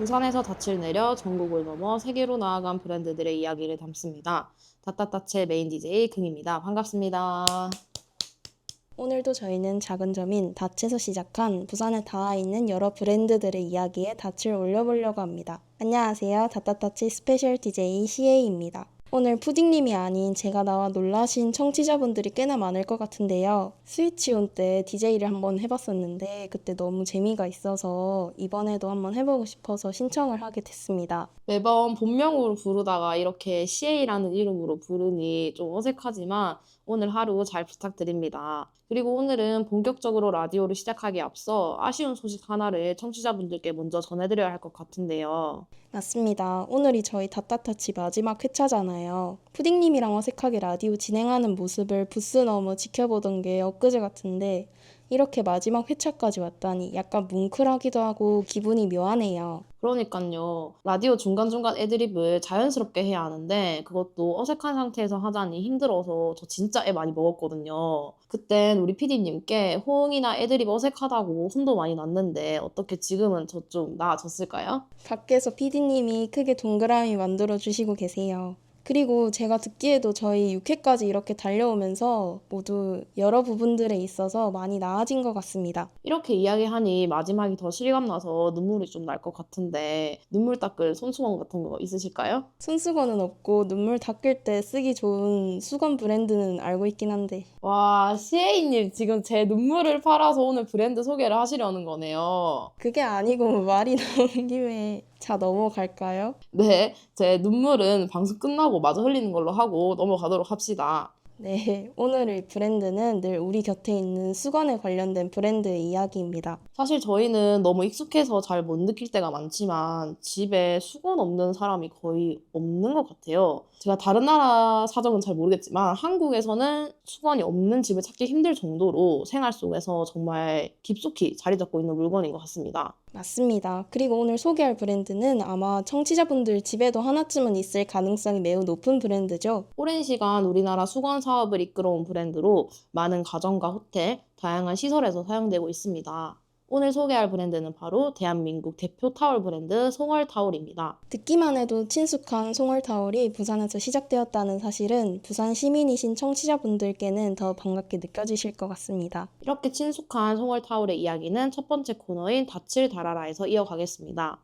부산에서 닻을 내려 전국을 넘어 세계로 나아간 브랜드들의 이야기를 담습니다. 닷닷닷의 메인 DJ 금입니다. 반갑습니다. 오늘도 저희는 작은 점인 닷에서 시작한 부산에 닿아 있는 여러 브랜드들의 이야기에 닷을 올려보려고 합니다. 안녕하세요. 닷닷닷의 스페셜 DJ CA입니다. 오늘 푸딩님이 아닌 제가 나와 놀라신 청취자분들이 꽤나 많을 것 같은데요. 스위치온 때 DJ를 한번 해봤었는데 그때 너무 재미가 있어서 이번에도 한번 해보고 싶어서 신청을 하게 됐습니다. 매번 본명으로 부르다가 이렇게 CA라는 이름으로 부르니 좀 어색하지만 오늘 하루 잘 부탁드립니다. 그리고 오늘은 본격적으로 라디오를 시작하기에 앞서 아쉬운 소식 하나를 청취자분들께 먼저 전해드려야 할 것 같은데요. 맞습니다. 오늘이 저희 닷닷tou치 마지막 회차잖아요. 푸딩님이랑 어색하게 라디오 진행하는 모습을 부스 너머 지켜보던 게 엊그제 같은데 이렇게 마지막 회차까지 왔다니 약간 뭉클하기도 하고 기분이 묘하네요. 그러니까요. 라디오 중간중간 애드립을 자연스럽게 해야 하는데 그것도 어색한 상태에서 하자니 힘들어서 저 진짜 애 많이 먹었거든요. 그땐 우리 PD님께 호응이나 애드립 어색하다고 혼도 많이 났는데 어떻게 지금은 저 좀 나아졌을까요? 밖에서 PD님이 크게 동그라미 만들어 주시고 계세요. 그리고 제가 듣기에도 저희 6회까지 이렇게 달려오면서 모두 여러 부분들에 있어서 많이 나아진 것 같습니다. 이렇게 이야기하니 마지막이 더 실감나서 눈물이 좀 날 것 같은데 눈물 닦을 손수건 같은 거 있으실까요? 손수건은 없고 눈물 닦을 때 쓰기 좋은 수건 브랜드는 알고 있긴 한데 와, CA님 지금 제 눈물을 팔아서 오늘 브랜드 소개를 하시려는 거네요. 그게 아니고 말이 나온 김에 자 넘어갈까요? 네, 제 눈물은 방송 끝나고 마저 흘리는 걸로 하고 넘어가도록 합시다. 네, 오늘의 브랜드는 늘 우리 곁에 있는 수건에 관련된 브랜드의 이야기입니다. 사실 저희는 너무 익숙해서 잘 못 느낄 때가 많지만 집에 수건 없는 사람이 거의 없는 것 같아요. 제가 다른 나라 사정은 잘 모르겠지만 한국에서는 수건이 없는 집을 찾기 힘들 정도로 생활 속에서 정말 깊숙이 자리 잡고 있는 물건인 것 같습니다. 맞습니다. 그리고 오늘 소개할 브랜드는 아마 청취자분들 집에도 하나쯤은 있을 가능성이 매우 높은 브랜드죠. 오랜 시간 우리나라 수건 사업을 이끌어온 브랜드로 많은 가정과 호텔, 다양한 시설에서 사용되고 있습니다. 오늘 소개할 브랜드는 바로 대한민국 대표 타월 브랜드 송월타올입니다. 듣기만 해도 친숙한 송월타올이 부산에서 시작되었다는 사실은 부산 시민이신 청취자분들께는 더 반갑게 느껴지실 것 같습니다. 이렇게 친숙한 송월타올의 이야기는 첫 번째 코너인 닻을 달아라에서 이어가겠습니다.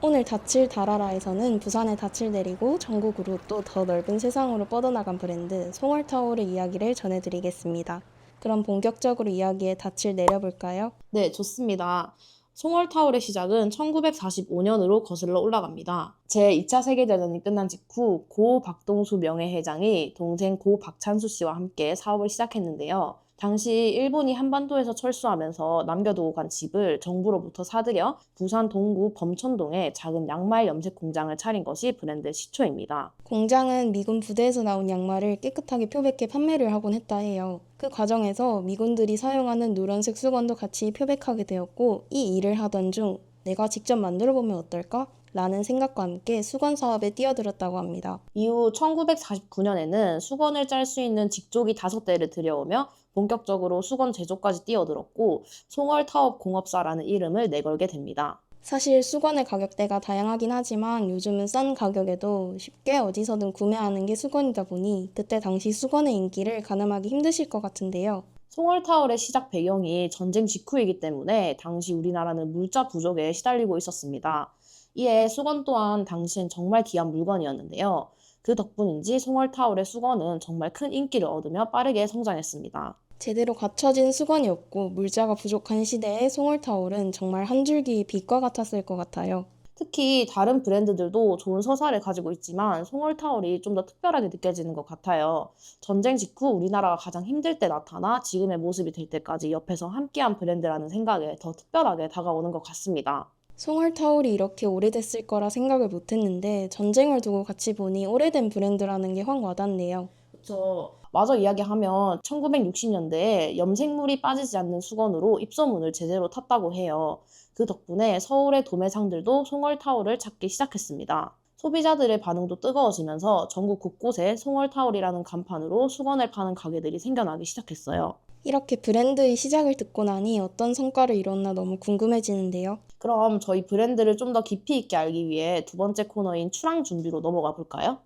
오늘 닻을 달아라에서는 부산의 닻을 내리고 전국으로 또 더 넓은 세상으로 뻗어나간 브랜드 송월타올의 이야기를 전해드리겠습니다. 그럼 본격적으로 이야기에 닻을 내려볼까요? 네, 좋습니다. 송월타올의 시작은 1945년으로 거슬러 올라갑니다. 제2차 세계대전이 끝난 직후 고 박동수 명예회장이 동생 고 박찬수 씨와 함께 사업을 시작했는데요. 당시 일본이 한반도에서 철수하면서 남겨두고 간 집을 정부로부터 사들여 부산 동구 범천동에 작은 양말 염색 공장을 차린 것이 브랜드의 시초입니다. 공장은 미군 부대에서 나온 양말을 깨끗하게 표백해 판매를 하곤 했다 해요. 그 과정에서 미군들이 사용하는 누런색 수건도 같이 표백하게 되었고 이 일을 하던 중 내가 직접 만들어 보면 어떨까? 라는 생각과 함께 수건 사업에 뛰어들었다고 합니다. 이후 1949년에는 수건을 짤 수 있는 직조기 5대를 들여오며 본격적으로 수건 제조까지 뛰어들었고 송월타업 공업사라는 이름을 내걸게 됩니다. 사실 수건의 가격대가 다양하긴 하지만 요즘은 싼 가격에도 쉽게 어디서든 구매하는 게 수건이다 보니 그때 당시 수건의 인기를 가늠하기 힘드실 것 같은데요. 송월타월의 시작 배경이 전쟁 직후이기 때문에 당시 우리나라는 물자 부족에 시달리고 있었습니다. 이에 수건 또한 당시엔 정말 귀한 물건이었는데요. 그 덕분인지 송월타월의 수건은 정말 큰 인기를 얻으며 빠르게 성장했습니다. 제대로 갖춰진 수건이 없고 물자가 부족한 시대에 송월타올은 정말 한 줄기 빛과 같았을 것 같아요. 특히 다른 브랜드들도 좋은 서사를 가지고 있지만 송월타올이 좀 더 특별하게 느껴지는 것 같아요. 전쟁 직후 우리나라가 가장 힘들 때 나타나 지금의 모습이 될 때까지 옆에서 함께한 브랜드라는 생각에 더 특별하게 다가오는 것 같습니다. 송월타올이 이렇게 오래됐을 거라 생각을 못했는데 전쟁을 두고 같이 보니 오래된 브랜드라는 게 확 와닿네요. 그쵸. 마저 이야기하면 1960년대에 염색물이 빠지지 않는 수건으로 입소문을 제대로 탔다고 해요. 그 덕분에 서울의 도매상들도 송월타올을 찾기 시작했습니다. 소비자들의 반응도 뜨거워지면서 전국 곳곳에 송월타올이라는 간판으로 수건을 파는 가게들이 생겨나기 시작했어요. 이렇게 브랜드의 시작을 듣고 나니 어떤 성과를 이뤘나 너무 궁금해지는데요. 그럼 저희 브랜드를 좀 더 깊이 있게 알기 위해 두 번째 코너인 출항 준비로 넘어가 볼까요?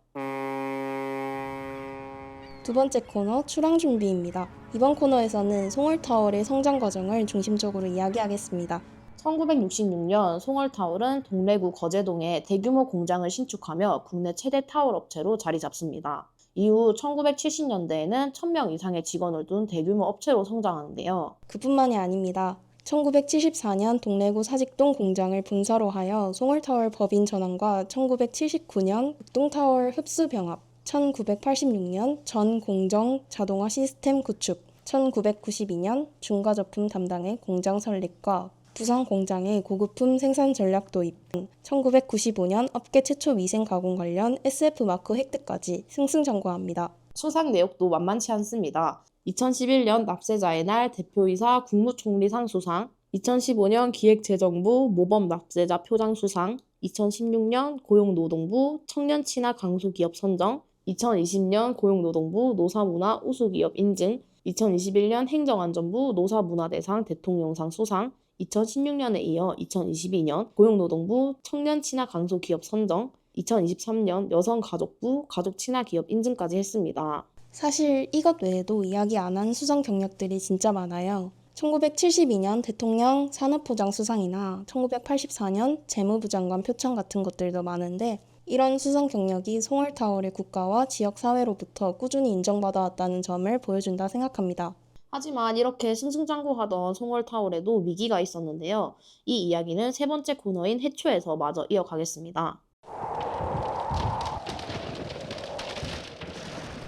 두 번째 코너 출항 준비입니다. 이번 코너에서는 송월타월의 성장 과정을 중심적으로 이야기하겠습니다. 1966년 송월타월은 동래구 거제동에 대규모 공장을 신축하며 국내 최대 타월 업체로 자리 잡습니다. 이후 1970년대에는 1000명 이상의 직원을 둔 대규모 업체로 성장하는데요. 그뿐만이 아닙니다. 1974년 동래구 사직동 공장을 분사로 하여 송월타월 법인 전환과 1979년 극동타월 흡수 병합, 1986년 전 공정 자동화 시스템 구축, 1992년 중과제품 담당의 공장 설립과 부산 공장의 고급품 생산 전략 도입, 1995년 업계 최초 위생 가공 관련 SF 마크 획득까지 승승장구합니다. 수상 내역도 만만치 않습니다. 2011년 납세자의 날 대표이사 국무총리상 수상, 2015년 기획재정부 모범 납세자 표彰 수상, 2016년 고용노동부 청년 친화 강소기업 선정, 2020년 고용노동부 노사문화 우수기업 인증, 2021년 행정안전부 노사문화대상 대통령상 수상, 2016년에 이어 2022년 고용노동부 청년 친화 강소기업 선정, 2023년 여성가족부 가족친화기업 인증까지 했습니다. 사실 이것 외에도 이야기 안 한 수상 경력들이 진짜 많아요. 1972년 대통령 산업부장 수상이나 1984년 재무부 장관 표창 같은 것들도 많은데 이런 수상 경력이 송월타월의 국가와 지역사회로부터 꾸준히 인정받아왔다는 점을 보여준다 생각합니다. 하지만 이렇게 승승장구하던 송월타월에도 위기가 있었는데요. 이 이야기는 세 번째 코너인 해초에서 마저 이어가겠습니다.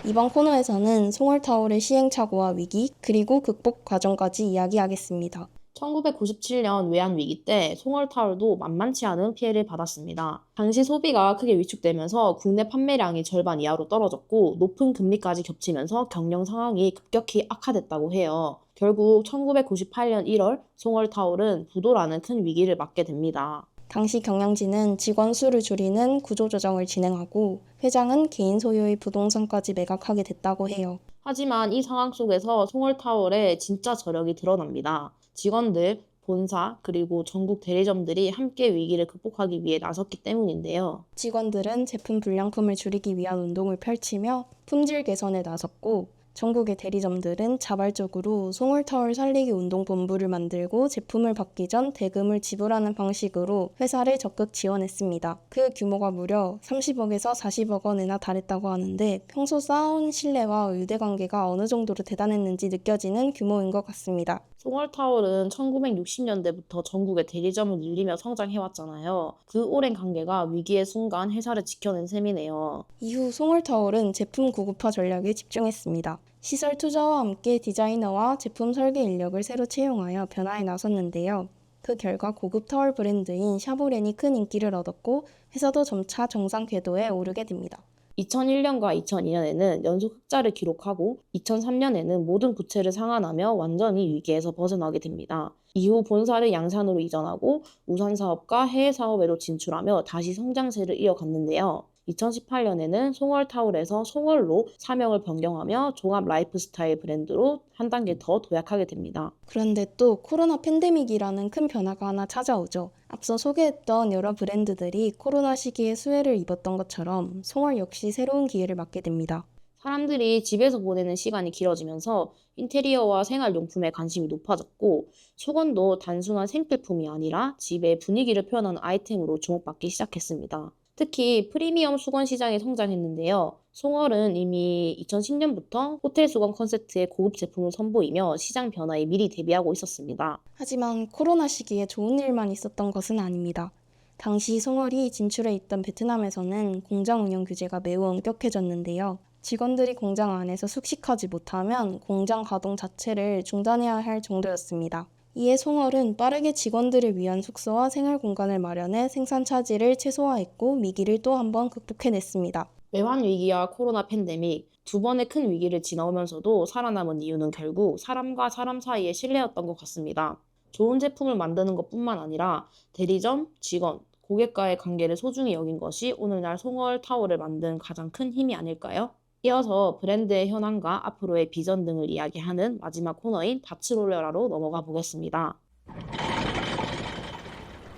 이번 코너에서는 송월타월의 시행착오와 위기, 그리고 극복 과정까지 이야기하겠습니다. 1997년 외환위기 때 송월타월도 만만치 않은 피해를 받았습니다. 당시 소비가 크게 위축되면서 국내 판매량이 절반 이하로 떨어졌고 높은 금리까지 겹치면서 경영 상황이 급격히 악화됐다고 해요. 결국 1998년 1월 송월타월은 부도라는 큰 위기를 맞게 됩니다. 당시 경영진은 직원 수를 줄이는 구조조정을 진행하고 회장은 개인 소유의 부동산까지 매각하게 됐다고 해요. 하지만 이 상황 속에서 송월타월의 진짜 저력이 드러납니다. 직원들, 본사, 그리고 전국 대리점들이 함께 위기를 극복하기 위해 나섰기 때문인데요. 직원들은 제품 불량품을 줄이기 위한 운동을 펼치며 품질 개선에 나섰고 전국의 대리점들은 자발적으로 송월타월 살리기 운동본부를 만들고 제품을 받기 전 대금을 지불하는 방식으로 회사를 적극 지원했습니다. 그 규모가 무려 30억에서 40억 원이나 달했다고 하는데 평소 쌓아온 신뢰와 유대관계가 어느 정도로 대단했는지 느껴지는 규모인 것 같습니다. 송월타월은 1960년대부터 전국의 대리점을 늘리며 성장해왔잖아요. 그 오랜 관계가 위기의 순간 회사를 지켜낸 셈이네요. 이후 송월타월은 제품 고급화 전략에 집중했습니다. 시설 투자와 함께 디자이너와 제품 설계 인력을 새로 채용하여 변화에 나섰는데요. 그 결과 고급 타월 브랜드인 샤브렌이 큰 인기를 얻었고 회사도 점차 정상 궤도에 오르게 됩니다. 2001년과 2002년에는 연속 흑자를 기록하고 2003년에는 모든 부채를 상환하며 완전히 위기에서 벗어나게 됩니다. 이후 본사를 양산으로 이전하고 우선 사업과 해외 사업에도 진출하며 다시 성장세를 이어갔는데요. 2018년에는 송월타올에서 송월로 사명을 변경하며 종합 라이프스타일 브랜드로 한 단계 더 도약하게 됩니다. 그런데 또 코로나 팬데믹이라는 큰 변화가 하나 찾아오죠. 앞서 소개했던 여러 브랜드들이 코로나 시기에 수혜를 입었던 것처럼 송월 역시 새로운 기회를 맞게 됩니다. 사람들이 집에서 보내는 시간이 길어지면서 인테리어와 생활용품에 관심이 높아졌고 수건도 단순한 생필품이 아니라 집의 분위기를 표현하는 아이템으로 주목받기 시작했습니다. 특히 프리미엄 수건 시장이 성장했는데요. 송월은 이미 2010년부터 호텔 수건 컨셉트의 고급 제품을 선보이며 시장 변화에 미리 대비하고 있었습니다. 하지만 코로나 시기에 좋은 일만 있었던 것은 아닙니다. 당시 송월이 진출해 있던 베트남에서는 공장 운영 규제가 매우 엄격해졌는데요. 직원들이 공장 안에서 숙식하지 못하면 공장 가동 자체를 중단해야 할 정도였습니다. 이에 송월은 빠르게 직원들을 위한 숙소와 생활 공간을 마련해 생산 차질을 최소화했고 위기를 또 한 번 극복해냈습니다. 외환 위기와 코로나 팬데믹 두 번의 큰 위기를 지나오면서도 살아남은 이유는 결국 사람과 사람 사이의 신뢰였던 것 같습니다. 좋은 제품을 만드는 것뿐만 아니라 대리점, 직원, 고객과의 관계를 소중히 여긴 것이 오늘날 송월 타월을 만든 가장 큰 힘이 아닐까요? 이어서 브랜드의 현황과 앞으로의 비전 등을 이야기하는 마지막 코너인 다츠롤러라로 넘어가 보겠습니다.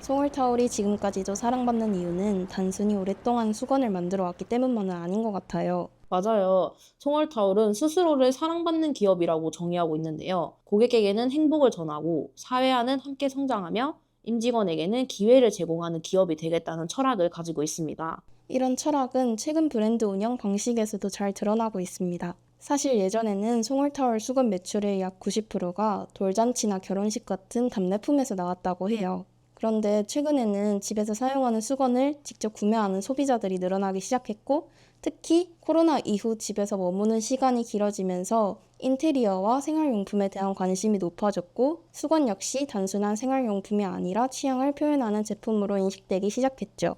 송월타올이 지금까지도 사랑받는 이유는 단순히 오랫동안 수건을 만들어 왔기 때문만은 아닌 것 같아요. 맞아요. 송월타올은 스스로를 사랑받는 기업이라고 정의하고 있는데요. 고객에게는 행복을 전하고 사회와는 함께 성장하며 임직원에게는 기회를 제공하는 기업이 되겠다는 철학을 가지고 있습니다. 이런 철학은 최근 브랜드 운영 방식에서도 잘 드러나고 있습니다. 사실 예전에는 송월타올 수건 매출의 약 90%가 돌잔치나 결혼식 같은 답례품에서 나왔다고 해요. 그런데 최근에는 집에서 사용하는 수건을 직접 구매하는 소비자들이 늘어나기 시작했고, 특히 코로나 이후 집에서 머무는 시간이 길어지면서 인테리어와 생활용품에 대한 관심이 높아졌고, 수건 역시 단순한 생활용품이 아니라 취향을 표현하는 제품으로 인식되기 시작했죠.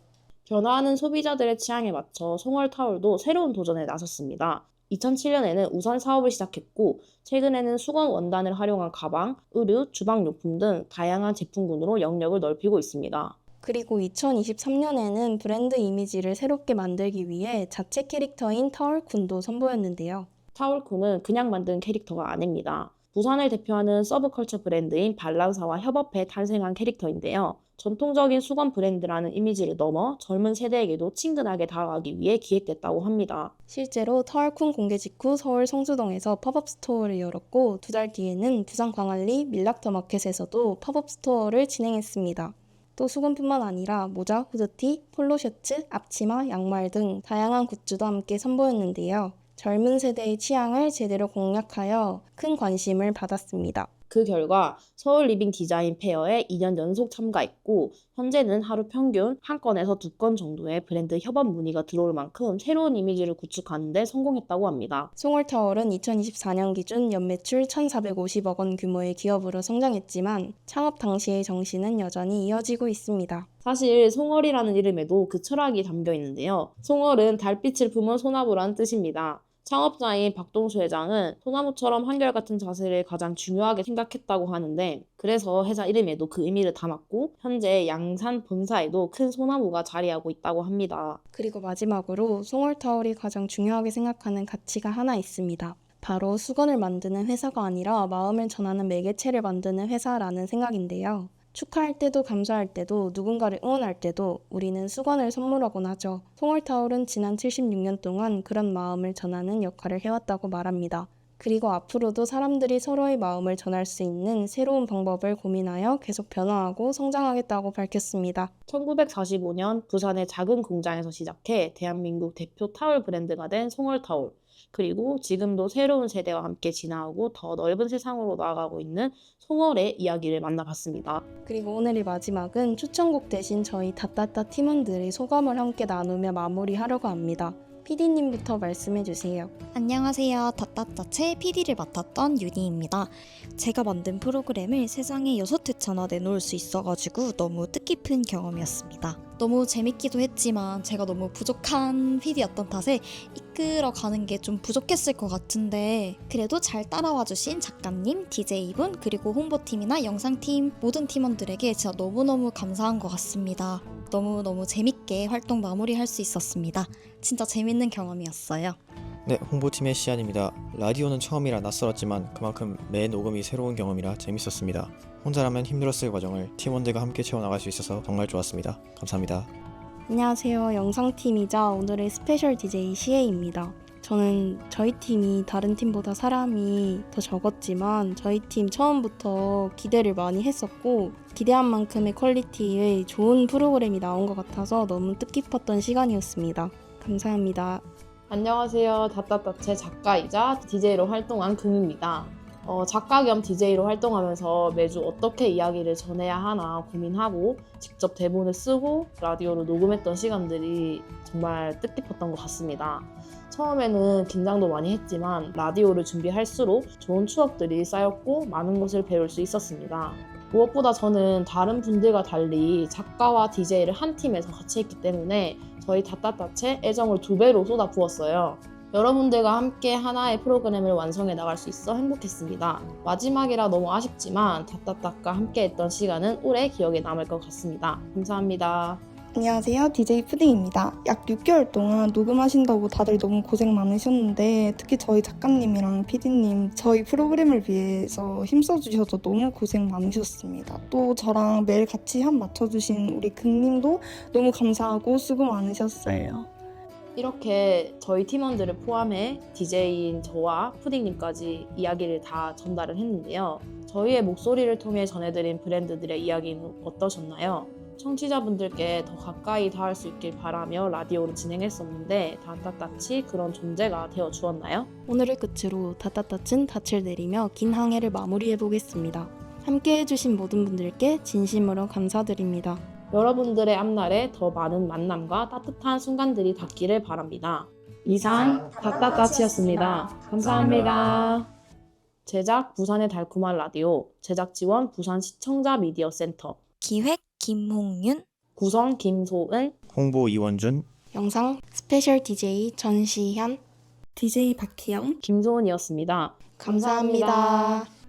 변화하는 소비자들의 취향에 맞춰 송월타올도 새로운 도전에 나섰습니다. 2007년에는 우선 사업을 시작했고, 최근에는 수건 원단을 활용한 가방, 의류, 주방용품 등 다양한 제품군으로 영역을 넓히고 있습니다. 그리고 2023년에는 브랜드 이미지를 새롭게 만들기 위해 자체 캐릭터인 타월쿤도 선보였는데요. 타올쿤은 그냥 만든 캐릭터가 아닙니다. 부산을 대표하는 서브컬처 브랜드인 발란사와 협업해 탄생한 캐릭터인데요. 전통적인 수건 브랜드라는 이미지를 넘어 젊은 세대에게도 친근하게 다가가기 위해 기획됐다고 합니다. 실제로 타월쿤 공개 직후 서울 성수동에서 팝업 스토어를 열었고, 2달 뒤에는 부산 광안리 밀락더 마켓에서도 팝업 스토어를 진행했습니다. 또 수건뿐만 아니라 모자, 후드티, 폴로 셔츠, 앞치마, 양말 등 다양한 굿즈도 함께 선보였는데요. 젊은 세대의 취향을 제대로 공략하여 큰 관심을 받았습니다. 그 결과 서울 리빙 디자인 페어에 2년 연속 참가했고, 현재는 하루 평균 한 건에서 2건 정도의 브랜드 협업 문의가 들어올 만큼 새로운 이미지를 구축하는 데 성공했다고 합니다. 송월타월은 2024년 기준 연매출 1,450억 원 규모의 기업으로 성장했지만 창업 당시의 정신은 여전히 이어지고 있습니다. 사실 송월이라는 이름에도 그 철학이 담겨 있는데요. 송월은 달빛을 품은 소나무라는 뜻입니다. 창업자인 박동수 회장은 소나무처럼 한결같은 자세를 가장 중요하게 생각했다고 하는데, 그래서 회사 이름에도 그 의미를 담았고, 현재 양산 본사에도 큰 소나무가 자리하고 있다고 합니다. 그리고 마지막으로 송월타월이 가장 중요하게 생각하는 가치가 하나 있습니다. 바로 수건을 만드는 회사가 아니라 마음을 전하는 매개체를 만드는 회사라는 생각인데요. 축하할 때도 감사할 때도 누군가를 응원할 때도 우리는 수건을 선물하곤 하죠. 송월타올은 지난 76년 동안 그런 마음을 전하는 역할을 해왔다고 말합니다. 그리고 앞으로도 사람들이 서로의 마음을 전할 수 있는 새로운 방법을 고민하여 계속 변화하고 성장하겠다고 밝혔습니다. 1945년 부산의 작은 공장에서 시작해 대한민국 대표 타올 브랜드가 된 송월타올. 그리고 지금도 새로운 세대와 함께 진화하고 더 넓은 세상으로 나아가고 있는 송월의 이야기를 만나봤습니다. 그리고 오늘의 마지막은 추천곡 대신 저희 다따따 팀원들의 소감을 함께 나누며 마무리하려고 합니다. PD님부터 말씀해주세요. 안녕하세요. 닷닷닷의 PD를 맡았던 윤희입니다. 제가 만든 프로그램을 세상에 6회차나 내놓을 수 있어가지고 너무 뜻깊은 경험이었습니다. 너무 재밌기도 했지만 제가 너무 부족한 PD였던 탓에 이끌어가는 게 좀 부족했을 것 같은데, 그래도 잘 따라와주신 작가님, DJ분, 그리고 홍보팀이나 영상팀 모든 팀원들에게 진짜 너무너무 감사한 것 같습니다. 너무너무 재밌게 활동 마무리할 수 있었습니다. 진짜 재밌는 경험이었어요. 네, 홍보팀의 시안입니다. 라디오는 처음이라 낯설었지만 그만큼 매 녹음이 새로운 경험이라 재밌었습니다. 혼자라면 힘들었을 과정을 팀원들과 함께 채워나갈 수 있어서 정말 좋았습니다. 감사합니다. 안녕하세요. 영상팀이자 오늘의 스페셜 DJ 시에이입니다. 저는 저희 팀이 다른 팀보다 사람이 더 적었지만 저희 팀 처음부터 기대를 많이 했었고, 기대한 만큼의 퀄리티의 좋은 프로그램이 나온 것 같아서 너무 뜻깊었던 시간이었습니다. 감사합니다. 안녕하세요. 다따따체 작가이자 DJ로 활동한 금입니다. 작가 겸 DJ로 활동하면서 매주 어떻게 이야기를 전해야 하나 고민하고 직접 대본을 쓰고 라디오로 녹음했던 시간들이 정말 뜻깊었던 것 같습니다. 처음에는 긴장도 많이 했지만 라디오를 준비할수록 좋은 추억들이 쌓였고 많은 것을 배울 수 있었습니다. 무엇보다 저는 다른 분들과 달리 작가와 DJ를 한 팀에서 같이 했기 때문에 저희 다따따체 애정을 2배로 쏟아부었어요. 여러분들과 함께 하나의 프로그램을 완성해 나갈 수 있어 행복했습니다. 마지막이라 너무 아쉽지만 다따따과 함께 했던 시간은 오래 기억에 남을 것 같습니다. 감사합니다. 안녕하세요. DJ 푸딩입니다. 약 6개월 동안 녹음하신다고 다들 너무 고생 많으셨는데 특히 저희 작가님이랑 PD님 저희 프로그램을 위해서 힘써주셔서 너무 고생 많으셨습니다. 또 저랑 매일 같이 한 맞춰주신 우리 근님도 너무 감사하고 수고 많으셨어요. 이렇게 저희 팀원들을 포함해 DJ인 저와 푸딩님까지 이야기를 다 전달을 했는데요. 저희의 목소리를 통해 전해드린 브랜드들의 이야기는 어떠셨나요? 청취자분들께 더 가까이 닿을 수 있길 바라며 라디오를 진행했었는데 닷닷닷이 그런 존재가 되어 주었나요? 오늘을 끝으로 닷닷닷은 닻을 내리며 긴 항해를 마무리해보겠습니다. 함께 해주신 모든 분들께 진심으로 감사드립니다. 여러분들의 앞날에 더 많은 만남과 따뜻한 순간들이 닿기를 바랍니다. 이상 닷닷닷이었습니다. 감사합니다. 제작 부산의 달콤한 라디오, 제작 지원 부산 시청자 미디어 센터, 기획 김홍윤, 구성 김소은, 홍보 이원준, 영상 스페셜 DJ 전시현 DJ 박희영 김소은이었습니다. 감사합니다.